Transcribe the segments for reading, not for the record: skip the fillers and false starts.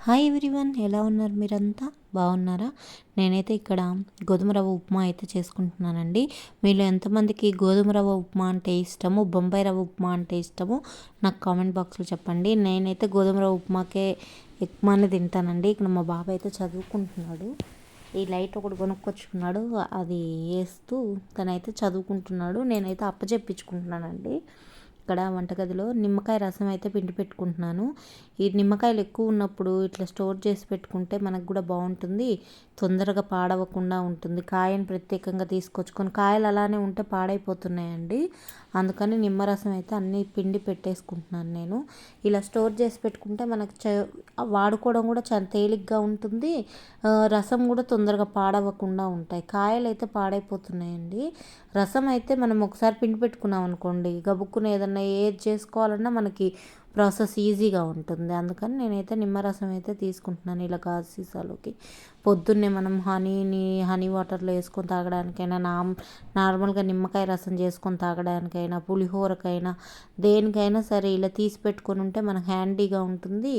Hi everyone, ఎలా ఉన్నారు? మీరంతా బాగున్నారా? నేనైతే ఇక్కడ గోధుమ రవ్వ ఉప్మా అయితే చేసుకుంటున్నానండి. మీలో ఎంతమందికి గోధుమ రవ్వ ఉప్మా అంటే ఇష్టము, బొంబాయి రవ్వ ఉప్మా అంటే ఇష్టము నాకు కామెంట్ బాక్స్లో చెప్పండి. నేనైతే గోధుమ రవ్వ ఉప్మానే తింటానండి. ఇక్కడ మా బాబాయ్ అయితే చదువుకుంటున్నాడు. ఈ లైట్ ఒకటి కొనుక్కొచ్చుకున్నాడు, అది వేస్తూ తనైతే చదువుకుంటున్నాడు. నేనైతే అప్పచెప్పించుకుంటున్నానండి. ఇక్కడ వంటగదిలో నిమ్మకాయ రసం అయితే పిండి పెట్టుకుంటున్నాను. ఈ నిమ్మకాయలు ఎక్కువ ఉన్నప్పుడు ఇట్లా స్టోర్ చేసి పెట్టుకుంటే మనకు కూడా బాగుంటుంది, తొందరగా పాడవకుండా ఉంటుంది. కాయను ప్రత్యేకంగా తీసుకొచ్చుకొని, కాయలు అలానే ఉంటే పాడైపోతున్నాయండి. అందుకని నిమ్మరసం అయితే అన్నీ పిండి పెట్టేసుకుంటున్నాను నేను. ఇలా స్టోర్ చేసి పెట్టుకుంటే మనకు వాడుకోవడం కూడా చాలా తేలిగ్గా ఉంటుంది. రసం కూడా తొందరగా పాడవకుండా ఉంటాయి. కాయలు అయితే పాడైపోతున్నాయండి. రసం అయితే మనం ఒకసారి పిండి పెట్టుకున్నాం అనుకోండి, గబుక్కున ఏదన్నా ఏది చేసుకోవాలన్నా మనకి ప్రాసెస్ ఈజీగా ఉంటుంది. అందుకని నేనైతే నిమ్మరసం అయితే తీసుకుంటున్నాను ఇలా గాజు సీసాలోకి. పొద్దున్నే మనం హనీ వాటర్లో వేసుకొని తాగడానికైనా, నార్మల్గా నిమ్మకాయ రసం చేసుకొని తాగడానికైనా, పులిహోరకైనా, దేనికైనా సరే ఇలా తీసి పెట్టుకొని ఉంటే మనకు హ్యాండీగా ఉంటుంది,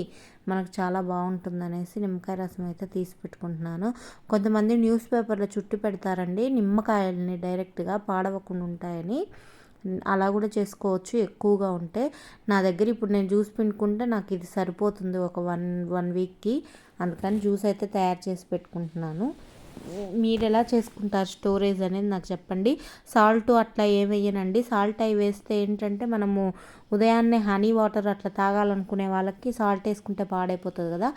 మనకు చాలా బాగుంటుంది అనేసి నిమ్మకాయ రసం అయితే తీసి పెట్టుకుంటున్నాను. కొంతమంది న్యూస్ పేపర్లో చుట్టి పెడతారండి నిమ్మకాయలని, డైరెక్ట్గా పాడవకుండా ఉంటాయని. అలా కూడా చేసుకోవచ్చు ఎక్కువగా ఉంటే. నా దగ్గర ఇప్పుడు నేను జ్యూస్ పిండుకుంటే నాకు ఇది సరిపోతుంది ఒక వన్ వీక్కి. అందుకని జ్యూస్ అయితే తయారు చేసి పెట్టుకుంటున్నాను. మీరు ఎలా చేసుకుంటారు స్టోరేజ్ అనేది నాకు చెప్పండి. సాల్ట్ అట్లా ఏం వేయనండి. సాల్ట్ అవి వేస్తే ఏంటంటే మనము ఉదయాన్నే హనీ వాటర్ అట్లా తాగాలనుకునే వాళ్ళకి సాల్ట్ వేసుకుంటే పాడైపోతుంది కదా.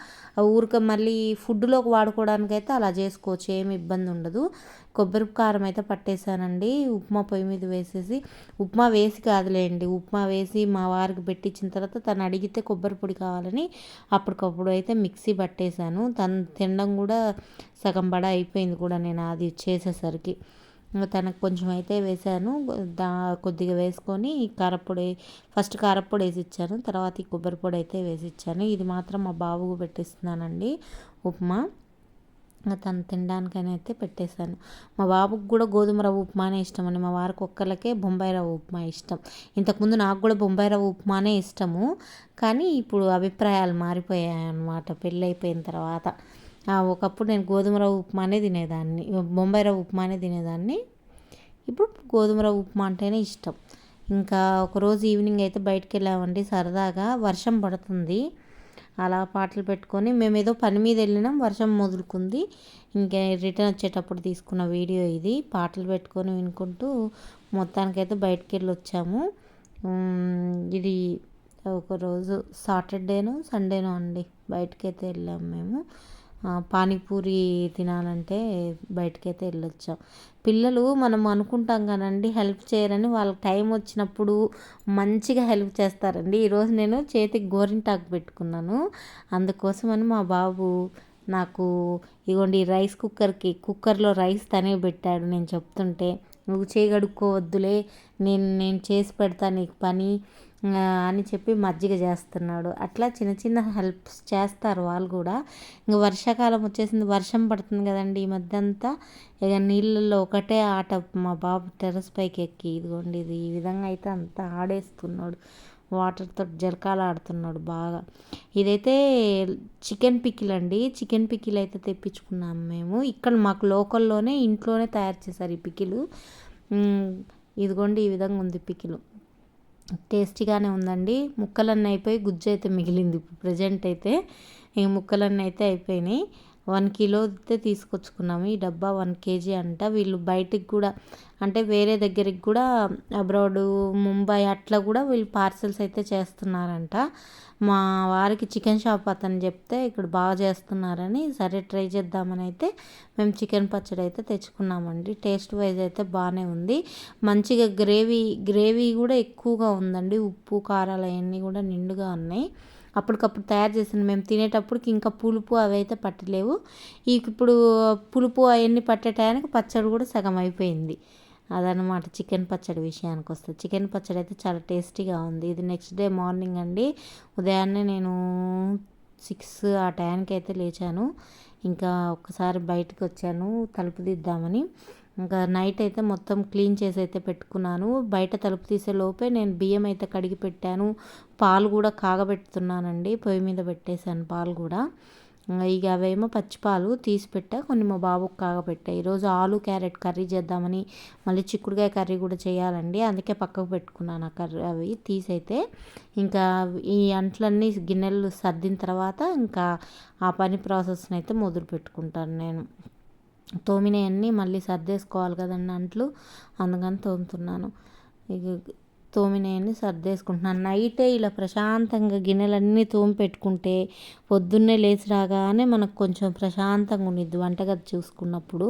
మళ్ళీ ఫుడ్లోకి వాడుకోవడానికి అయితే అలా చేసుకోవచ్చు, ఏమి ఇబ్బంది ఉండదు. కొబ్బరి కారం అయితే పట్టేశానండి ఉప్మా పొయ్యి మీద వేసేసి. ఉప్మా వేసి కాదులేండి, ఉప్మా వేసి మా వారికి పెట్టించిన తర్వాత తను అడిగితే కొబ్బరి పొడి కావాలని అప్పటికప్పుడు అయితే మిక్సీ పట్టేశాను. తను తినడం కూడా సగం అయిపోయింది కూడా నేను అది చేసేసరికి. తనకు కొంచెం అయితే వేసాను, కొద్దిగా వేసుకొని ఫస్ట్ కారప్పొడి వేసి ఇచ్చాను, తర్వాత ఈ కొబ్బరి పొడి అయితే వేసి ఇచ్చాను. ఇది మాత్రం మా బాబుకు పెట్టిస్తున్నానండి ఉప్మా. తను తినడానికని అయితే పెట్టేశాను. మా బాబుకి కూడా గోధుమ రవ్వ ఉప్మానే ఇష్టం అండి. మా వారికి ఒక్కళ్ళకే బొంబాయి రవ్వ ఉప్మా ఇష్టం. ఇంతకుముందు నాకు కూడా బొంబాయి రవ్వ ఉప్మానే ఇష్టము, కానీ ఇప్పుడు అభిప్రాయాలు మారిపోయాయి అన్నమాట పెళ్ళి అయిపోయిన తర్వాత. ఒకప్పుడు నేను గోధుమ రవ్వ ఉప్మానే తినేదాన్ని, బొంబాయి రవ్వ ఉప్మానే తినేదాన్ని. ఇప్పుడు గోధుమ రవ్వ ఉప్మా అంటేనే ఇష్టం. ఇంకా ఒకరోజు ఈవినింగ్ అయితే బయటికి వెళ్ళామండి సరదాగా. వర్షం పడుతుంది, అలా పాటలు పెట్టుకొని మేము ఏదో పని మీద వెళ్ళినాం, వర్షం మొదలుకుంది. ఇంకా రిటర్న్ వచ్చేటప్పుడు తీసుకున్న వీడియో ఇది. పాటలు పెట్టుకొని వినుకుంటూ మొత్తానికైతే బయటికి వెళ్ళి వచ్చాము. ఇది ఒకరోజు సాటర్డేనో సండేనో అండి, బయటకైతే వెళ్ళాము మేము. పానీపూరి తినాలంటే బయటకైతే వెళ్ళొచ్చాం. పిల్లలు మనం అనుకుంటాం కానండి హెల్ప్ చేయరని, వాళ్ళకి టైం వచ్చినప్పుడు మంచిగా హెల్ప్ చేస్తారండి. ఈరోజు నేను చేతికి గోరింటాకు పెట్టుకున్నాను, అందుకోసమని మా బాబు నాకు ఇగోండి కుక్కర్లో రైస్ తనే పెట్టాడు. నేను చెప్తుంటే నువ్వు చేయగడుక్కోవద్దులే, నేను చేసి పెడతా నీకు పని అని చెప్పి మజ్జిగ చేస్తున్నాడు. అట్లా చిన్న చిన్న హెల్ప్స్ చేస్తారు వాళ్ళు కూడా. ఇంకా వర్షాకాలం వచ్చేసింది, వర్షం పడుతుంది కదండి ఈ మధ్య అంతా. ఇక నీళ్ళల్లో ఒకటే ఆట. మా బాబు టెర్రస్ పైకి ఎక్కి ఇదిగోండి ఇది ఈ విధంగా అయితే అంతా ఆడేస్తున్నాడు, వాటర్తో జరకాలు ఆడుతున్నాడు బాగా. ఇదైతే చికెన్ పికిల్ అండి. చికెన్ పికిల్ అయితే తెప్పించుకున్నాము మేము. ఇక్కడ మాకు లోకల్లోనే ఇంట్లోనే తయారు చేశారు ఈ పికిలు. ఇదిగోండి ఈ విధంగా ఉంది పికిలు. టేస్టీగానే ఉందండి. ముక్కలన్నీ అయిపోయి గుజ్జు అయితే మిగిలింది. ఇప్పుడు ప్రజెంట్ అయితే ఈ ముక్కలన్నీ అయితే అయిపోయినాయి. 1 కిలో అయితే తీసుకొచ్చుకున్నాము. ఈ డబ్బా 1 కేజీ అంట. వీళ్ళు బయటికి కూడా అంటే వేరే దగ్గరికి కూడా అబ్రాడ్, ముంబై అట్లా కూడా వీళ్ళు పార్సెల్స్ అయితే చేస్తున్నారంట. మా వారికి చికెన్ షాప్ అతను చెప్తే ఇక్కడ బాగా చేస్తున్నారని, సరే ట్రై చేద్దామని అయితే మేము చికెన్ పచ్చడి అయితే తెచ్చుకున్నామండి. టేస్ట్ వైజ్ అయితే బాగానే ఉంది, మంచిగా గ్రేవీ కూడా ఎక్కువగా ఉందండి. ఉప్పు కారాలు అవన్నీ కూడా నిండుగా ఉన్నాయి. అప్పటికప్పుడు తయారు చేసిన మేము తినేటప్పటికి ఇంకా పులుపు అవి అయితే పట్టలేవు. ఇప్పుడు పులుపు అవన్నీ పట్టే టయానికి పచ్చడి కూడా సగం అయిపోయింది. అదనమాట చికెన్ పచ్చడి విషయానికి వస్తే. చికెన్ పచ్చడి అయితే చాలా టేస్టీగా ఉంది. ఇది నెక్స్ట్ డే మార్నింగ్ అండి. ఉదయాన్నే నేను 6 ఆ టయానికి అయితే లేచాను. ఇంకా ఒక్కసారి బయటకు వచ్చాను తలుపు దిద్దామని. ఇంకా నైట్ అయితే మొత్తం క్లీన్ చేసి అయితే పెట్టుకున్నాను. బయట తలుపు తీసే లోపే నేను బియ్యం అయితే కడిగి పెట్టాను. పాలు కూడా కాగబెడుతున్నానండి. పొయ్యి మీద పెట్టేశాను పాలు కూడా. ఇక అవేమో పచ్చిపాలు తీసి పెట్టా, కొన్ని మా బాబుకి కాగబెట్టా. ఈరోజు ఆలు క్యారెట్ కర్రీ చేద్దామని, మళ్ళీ చిక్కుడుకాయ కర్రీ కూడా చేయాలండి. అందుకే పక్కకు పెట్టుకున్నాను ఆ కర్రీ అవి తీసైతే. ఇంకా ఈ అంట్లన్నీ గిన్నెలు సర్దిన తర్వాత ఇంకా ఆ పని ప్రాసెస్ని అయితే మొదలు పెట్టుకుంటాను నేను. తోమినవన్నీ మళ్ళీ సర్దేసుకోవాలి కదండి అంట్లు, అందుకని తోముతున్నాను. ఇక తోమినవన్నీ సర్దేసుకుంటున్నాను. నైటే ఇలా ప్రశాంతంగా గిన్నెలన్నీ తోమి పెట్టుకుంటే పొద్దున్నే లేచి రాగానే మనకు కొంచెం ప్రశాంతంగా ఉండిద్ది వంటగది చూసుకున్నప్పుడు.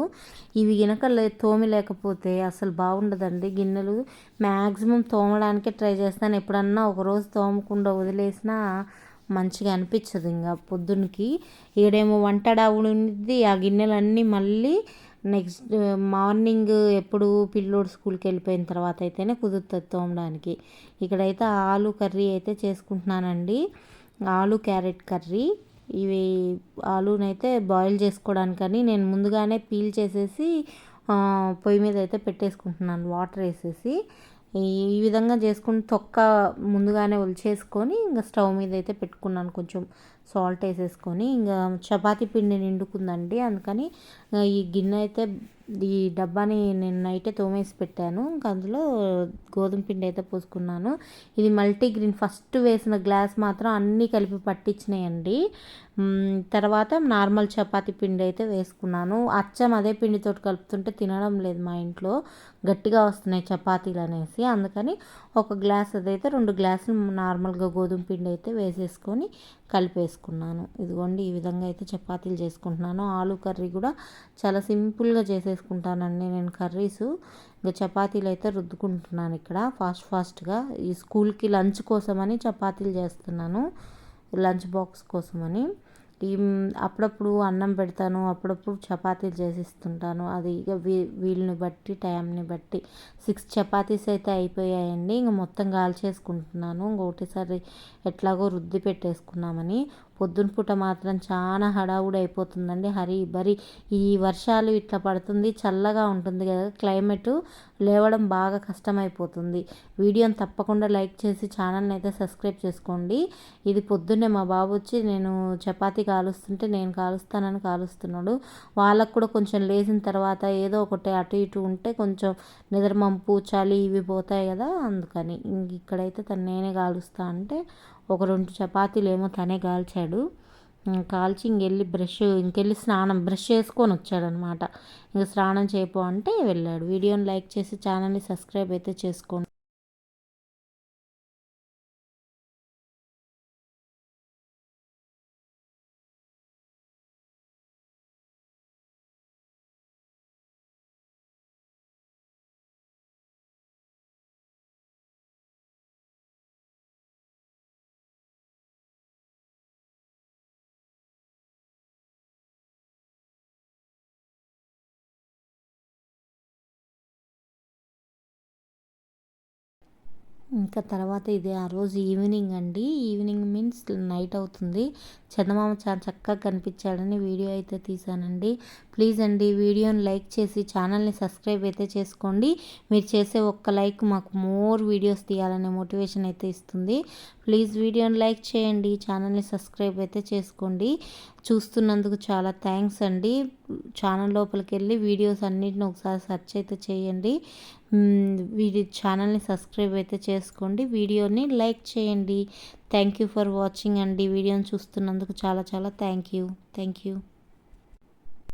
ఇవి గినక తోమి లేకపోతే అసలు బాగుండదండి. గిన్నెలు మ్యాక్సిమం తోమడానికే ట్రై చేస్తాను. ఎప్పుడన్నా ఒకరోజు తోమకుండా వదిలేసినా మంచిగా అనిపించదు. ఇంకా పొద్దున్నకి ఈడేమో వంట ఉండిద్ది, ఆ గిన్నెలన్నీ మళ్ళీ నెక్స్ట్ మార్నింగ్ ఎప్పుడు పిల్లోడు స్కూల్కి వెళ్ళిపోయిన తర్వాత అయితేనే కుదురుతుంది తోమడానికి. ఇక్కడైతే ఆలు కర్రీ అయితే చేసుకుంటున్నానండి. ఆలు క్యారెట్ కర్రీ. ఇవి ఆలునైతే బాయిల్ చేసుకోవడానికని నేను ముందుగానే పీల్ చేసేసి పొయ్యి మీద అయితే పెట్టేసుకుంటున్నాను వాటర్ వేసేసి. ఈ విధంగా చేసుకుని తొక్క ముందుగానే ఒలిచేసుకొని ఇంకా స్టవ్ మీద అయితే పెట్టుకున్నాను. కొంచెం సాల్ట్ వేసేసుకొని ఇంకా చపాతీ పిండి నిండుకుందండి. అందుకని ఈ గిన్నె అయితే ఈ డబ్బాని నేను నైటే తోమేసి పెట్టాను. ఇంకా అందులో గోధుమ పిండి అయితే పోసుకున్నాను. ఇది మల్టీగ్రీన్ ఫస్ట్ వేసిన గ్లాస్ మాత్రం అన్నీ కలిపి పట్టించినాయండి. తర్వాత నార్మల్ చపాతీ పిండి అయితే వేసుకున్నాను. అచ్చం అదే పిండితో కలుపుతుంటే తినడం లేదు మా ఇంట్లో, గట్టిగా వస్తున్నాయి చపాతీలు అనేసి. అందుకని ఒక గ్లాస్ అదైతే 2 గ్లాసులు నార్మల్గా గోధుమ పిండి అయితే వేసేసుకొని కలిపేసుకున్నాను. ఇదిగోండి ఈ విధంగా అయితే చపాతీలు చేసుకుంటున్నాను. ఆలు కర్రీ కూడా చాలా సింపుల్గా చేసేసుకుంటానండి నేను కర్రీస్. ఇంకా చపాతీలు అయితే రుద్దుకుంటున్నాను ఇక్కడ ఫాస్ట్గా. ఈ స్కూల్కి లంచ్ కోసమని చపాతీలు చేస్తున్నాను, లంచ్ బాక్స్ కోసమని. ఈ అప్పుడప్పుడు అన్నం పెడతాను, అప్పుడప్పుడు చపాతీలు చేసిస్తుంటాను. అది ఇక వీళ్ళని బట్టి టైంని బట్టి 6 చపాతీస్ అయితే అయిపోయాయండి. ఇంక మొత్తం చేసుకుంటున్నాను ఒకటేసారి ఎట్లాగో రుద్ది పెట్టేసుకున్నామని. పొద్దున పూట మాత్రం చాలా హడావుడి అయిపోతుందండి. బరి ఈ వర్షాలు ఇట్లా పడుతుంది, చల్లగా ఉంటుంది కదా క్లైమేటు, లేవడం బాగా కష్టమైపోతుంది. వీడియోని తప్పకుండా లైక్ చేసి ఛానల్ని అయితే సబ్స్క్రైబ్ చేసుకోండి. ఇది పొద్దున్నే మా బాబు వచ్చి నేను చపాతీ కాలుస్తుంటే నేను కాలుస్తానని కాలుస్తున్నాడు. వాళ్ళకు కూడా కొంచెం లేచిన తర్వాత ఏదో ఒకటి అటు ఇటు ఉంటే కొంచెం నిద్రమంపు చలి ఇవి పోతాయి కదా, అందుకని ఇక్కడైతే నేనే కాలుస్తా అంటే ఒక 2 చపాతీలు ఏమో తనే కాల్చాడు. కాల్చి ఇంకెళ్ళి బ్రష్ చేసుకొని వచ్చాడనమాట. ఇంక స్నానం చేయపో అంటే వెళ్ళాడు. వీడియోని లైక్ చేసి ఛానల్ని సబ్స్క్రైబ్ అయితే చేసుకోండి. ఇంకా తర్వాత ఇది ఆ రోజు ఈవినింగ్ అండి. ఈవినింగ్ మీన్స్ నైట్ అవుతుంది. చందమామ చాలా చక్కగా కనిపించాడని వీడియో అయితే తీసానండి. ప్లీజ్ అండి వీడియోని లైక్ చేసి ఛానల్ని సబ్స్క్రైబ్ అయితే చేసుకోండి. మీరు చేసే ఒక్క లైక్ మాకు మోర్ వీడియోస్ తీయాలనే మోటివేషన్ అయితే ఇస్తుంది. ప్లీజ్ వీడియోని లైక్ చేయండి, ఛానల్ని సబ్స్క్రైబ్ అయితే చేసుకోండి. చూస్తున్నందుకు చాలా థ్యాంక్స్ అండి. ఛానల్ లోపలికి వెళ్ళి వీడియోస్ అన్నిటిని ఒకసారి సెర్చ్ అయితే చేయండి. ఛానల్ని సబ్స్క్రైబ్ అయితే చేసుకోండి, వీడియోని లైక్ చేయండి. థ్యాంక్ యూ ఫర్ వాచింగ్ అండి. వీడియోని చూస్తున్నందుకు చాలా చాలా థ్యాంక్ యూ.